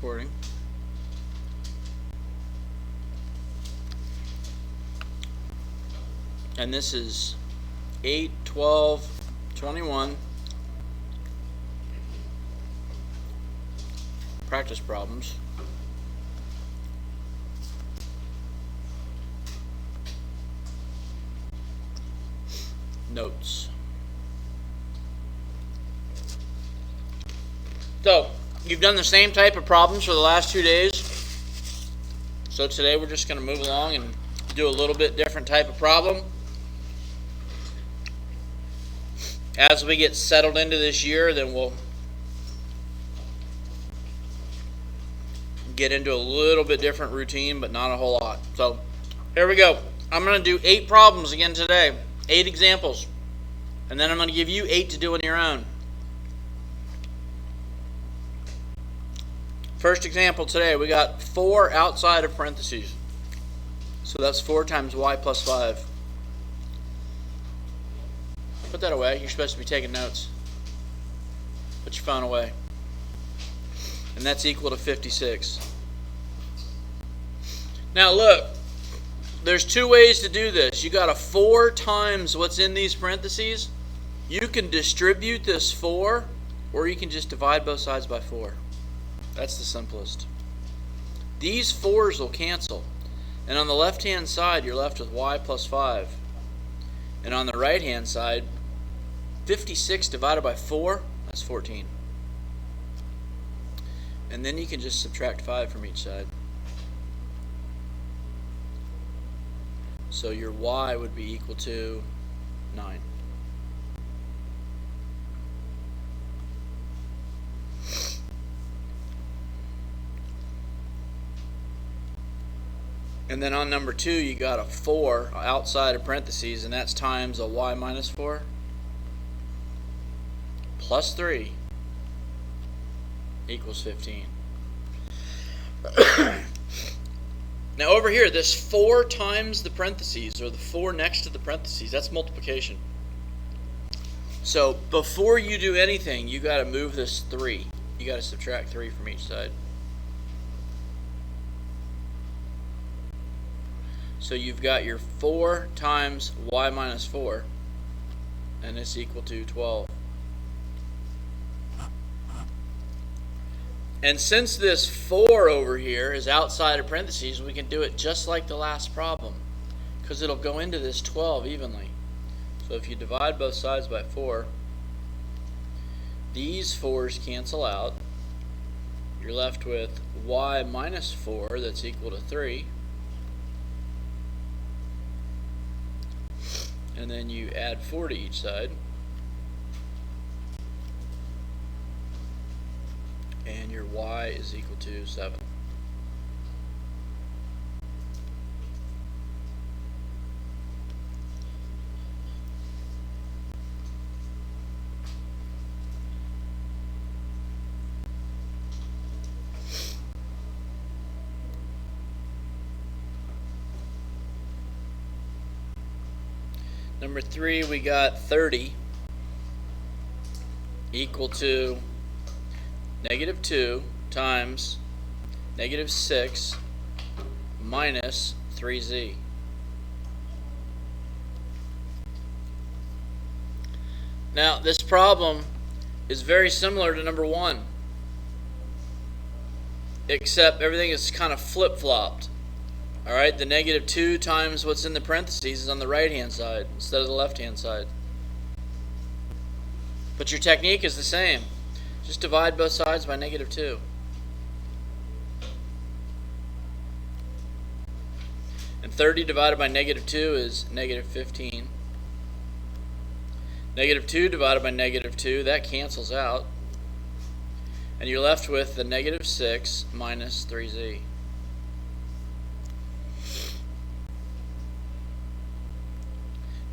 Recording. And this is 8, 12, 21 practice problems. Notes. So, you've done the same type of problems for the last 2 days. So today we're just going to move along and do a little bit different type of problem. As we get settled into this year, then we'll get into a little bit different routine, but not a whole lot. So here we go. I'm going to do 8 problems again today, 8 examples, and then I'm going to give you 8 to do on your own. First example today, we got 4 outside of parentheses. So that's 4 times y plus 5. Put that away. You're supposed to be taking notes. Put your phone away. And that's equal to 56. Now look, there's 2 ways to do this. You got a 4 times what's in these parentheses. You can distribute this 4, or you can just divide both sides by 4. That's the simplest. These 4's will cancel. And on the left-hand side, you're left with y plus 5. And on the right-hand side, 56 divided by 4, that's 14. And then you can just subtract 5 from each side. So your y would be equal to 9. And then on number 2, you got a 4 outside of parentheses, and that's times a y minus 4 plus 3 equals 15. Now over here, this 4 times the parentheses, or the 4 next to the parentheses, that's multiplication. So before you do anything, you got to move this 3. You got to subtract 3 from each side. So you've got your 4 times y minus 4, and it's equal to 12. And since this 4 over here is outside of parentheses, we can do it just like the last problem, because it'll go into this 12 evenly. So if you divide both sides by 4, these 4's cancel out. You're left with y minus 4, that's equal to 3. And then you add 4 to each side. And your y is equal to 7. Number 3, we got 30 equal to negative 2 times negative 6 minus 3z. Now this problem is very similar to number 1, except everything is kind of flip-flopped. Alright, the negative 2 times what's in the parentheses is on the right-hand side instead of the left-hand side. But your technique is the same. Just divide both sides by negative 2. And 30 divided by negative 2 is negative 15. Negative 2 divided by negative 2, that cancels out. And you're left with the negative 6 minus 3z.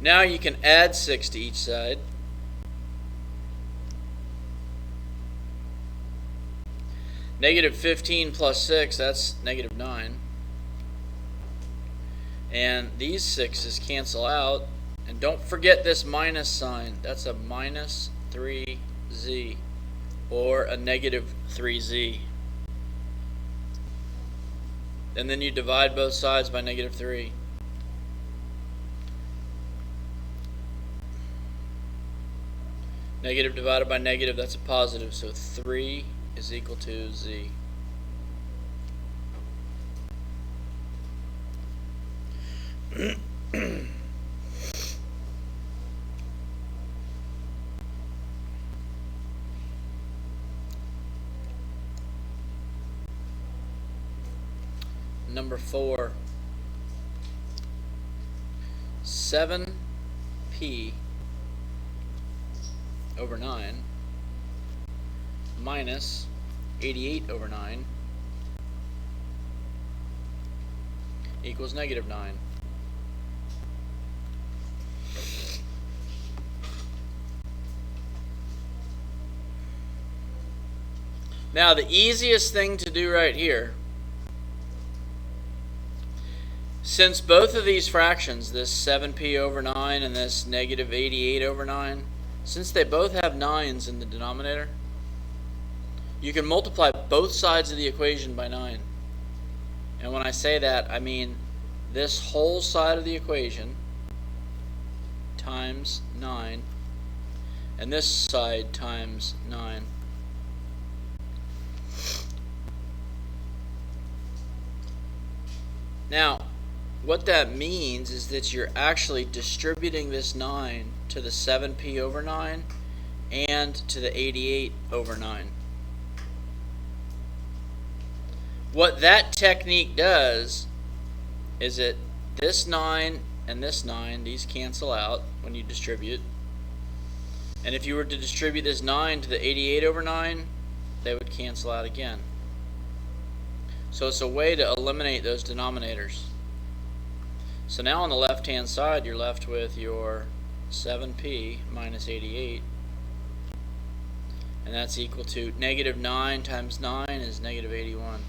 Now you can add 6 to each side. Negative 15 plus 6, that's negative 9. And these 6's cancel out. And don't forget this minus sign. That's a minus 3z, or a negative 3z. And then you divide both sides by negative 3. Negative divided by negative, that's a positive, so 3 is equal to z. Number 4, 7p over 9 minus 88 over 9 equals negative 9. Now the easiest thing to do right here, since both of these fractions, this 7p over 9 and this negative 88 over 9, since they both have 9's in the denominator, you can multiply both sides of the equation by 9. And when I say that, I mean this whole side of the equation times 9, and this side times 9. Now, what that means is that you're actually distributing this 9 to the 7p over 9 and to the 88 over 9. What that technique does is that this 9 and this 9, these cancel out when you distribute. And if you were to distribute this 9 to the 88 over 9, they would cancel out again. So it's a way to eliminate those denominators. So now on the left hand side you're left with your 7p minus 88, and that's equal to negative 9 times 9 is negative 81.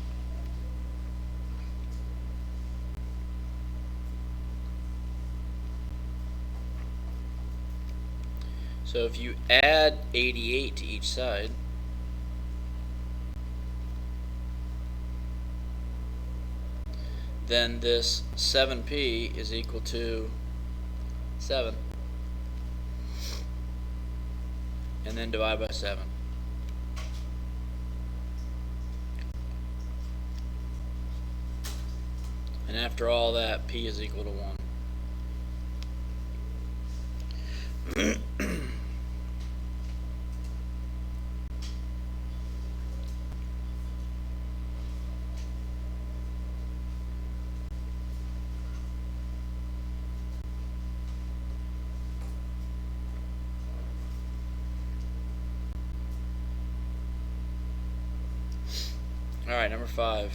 So if you add 88 to each side, then this 7p is equal to 7. And then divide by 7. And after all that, p is equal to 1. Alright, number 5.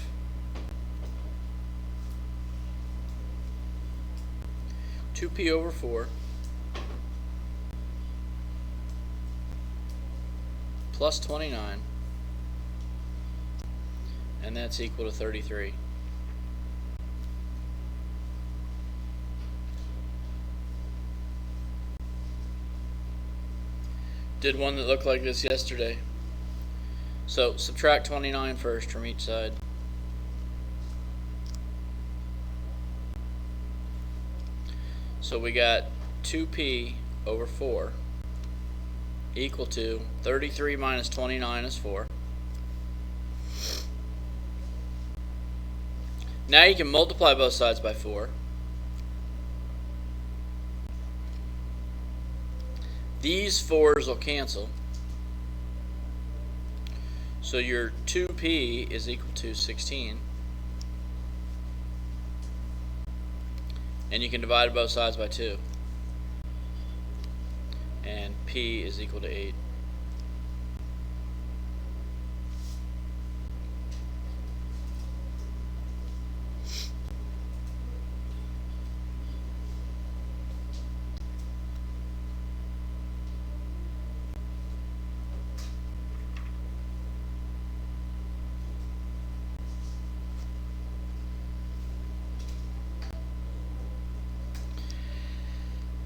Two p over 4 plus 29, and that's equal to 33. Did one that looked like this yesterday. So subtract 29 first from each side. So we got 2p over 4 equal to 33 minus 29 is 4. Now you can multiply both sides by 4. These 4's will cancel. So your 2p is equal to 16. And you can divide both sides by 2. And p is equal to 8.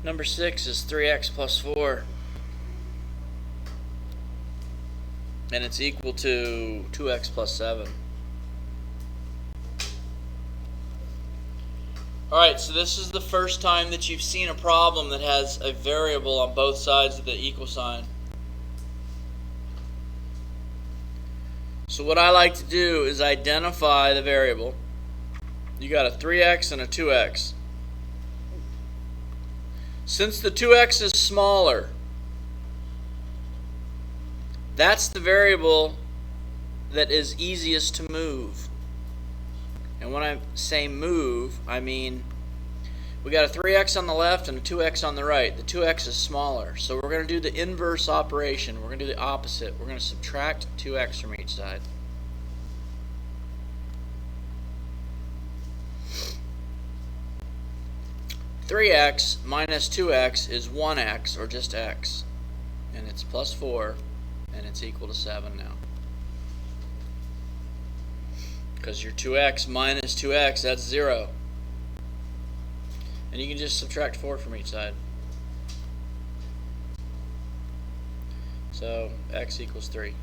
Number 6 is 3x plus 4, and it's equal to 2x plus 7. Alright, so this is the first time that you've seen a problem that has a variable on both sides of the equal sign. So what I like to do is identify the variable. You got a 3x and a 2x. Since the 2x is smaller, that's the variable that is easiest to move. And when I say move, I mean we got a 3x on the left and a 2x on the right. The 2x is smaller, so we're going to do the inverse operation. We're going to do the opposite. We're going to subtract 2x from each side. (3x minus 2x) is 1x, or just x, and it's plus 4, and it's equal to 7 now. Because your 2x minus 2x, that's 0. And you can just subtract 4 from each side. So x equals 3.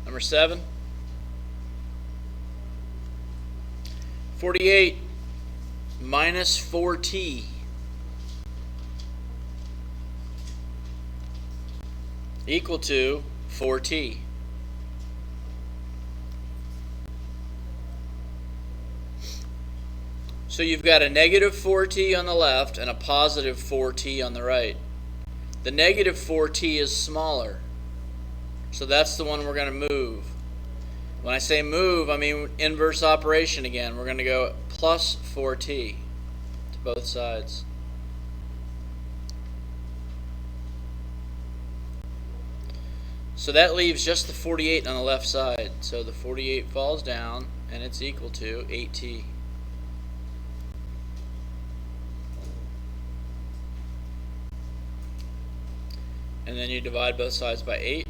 Number 7. 48 minus 4t equal to 4t. So you've got a negative 4t on the left and a positive 4t on the right. The negative 4t is smaller, so that's the one we're going to move. When I say move, I mean inverse operation again. We're going to go plus 4t to both sides. So that leaves just the 48 on the left side. So the 48 falls down, and it's equal to 8t. And then you divide both sides by 8.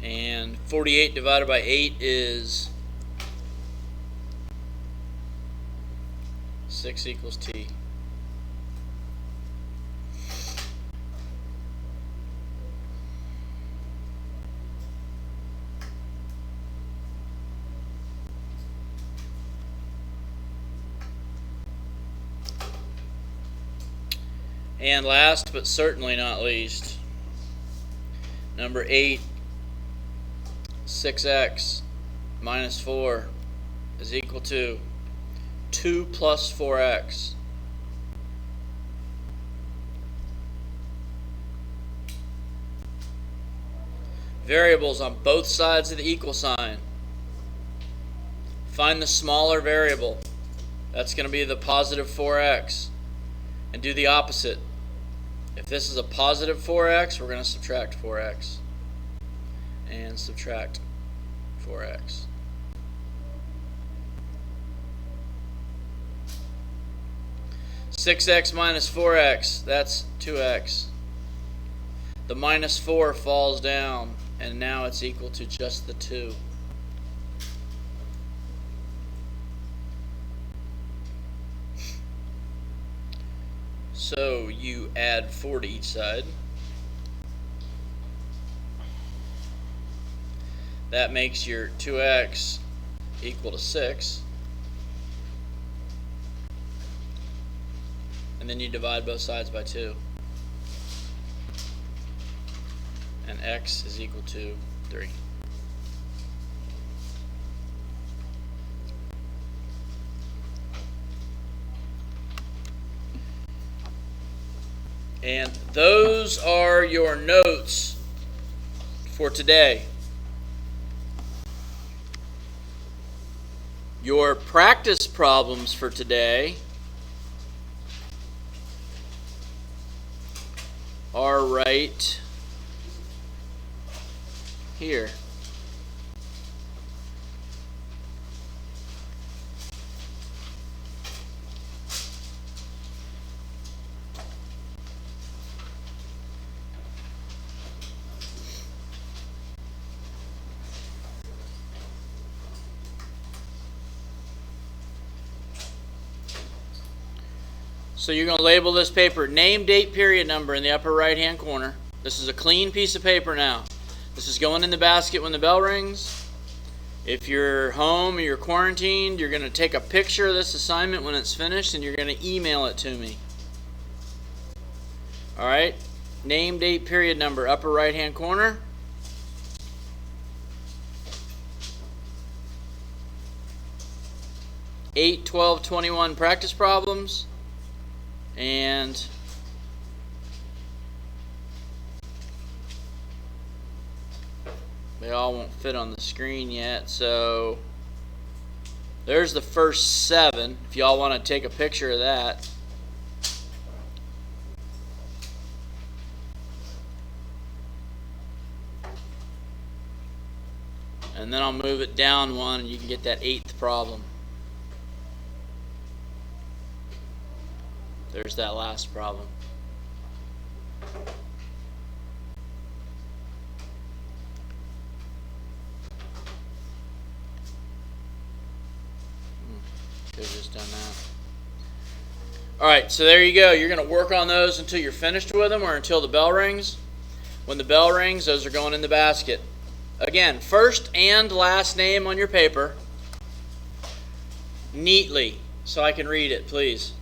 And 48 divided by 8 is 6 equals t. And last but certainly not least, number 8, 6x minus 4 is equal to 2 plus 4x. Variables on both sides of the equal sign. Find the smaller variable. That's going to be the positive 4x. And do the opposite. If this is a positive 4x, we're going to subtract 4x. And subtract 4x. (6x minus 4x), that's 2x. The minus 4 falls down, and now it's equal to just the 2. So you add 4 to each side. That makes your 2x equal to 6. And then you divide both sides by 2. And x is equal to 3. And those are your notes for today. Your practice problems for today are right here. So you're going to label this paper name, date, period number in the upper right hand corner. This is a clean piece of paper now. This is going in the basket when the bell rings. If you're home or you're quarantined, you're going to take a picture of this assignment when it's finished and you're going to email it to me. Alright, name, date, period number, upper right hand corner. Eight, 12, 21 practice problems. And they all won't fit on the screen yet, so there's the first 7 if y'all want to take a picture of that. And then I'll move it down one and you can get that 8th problem. There's that last problem. Could have just done that. Alright, so there you go. You're going to work on those until you're finished with them or until the bell rings. When the bell rings, those are going in the basket. Again, first and last name on your paper. Neatly, so I can read it, please.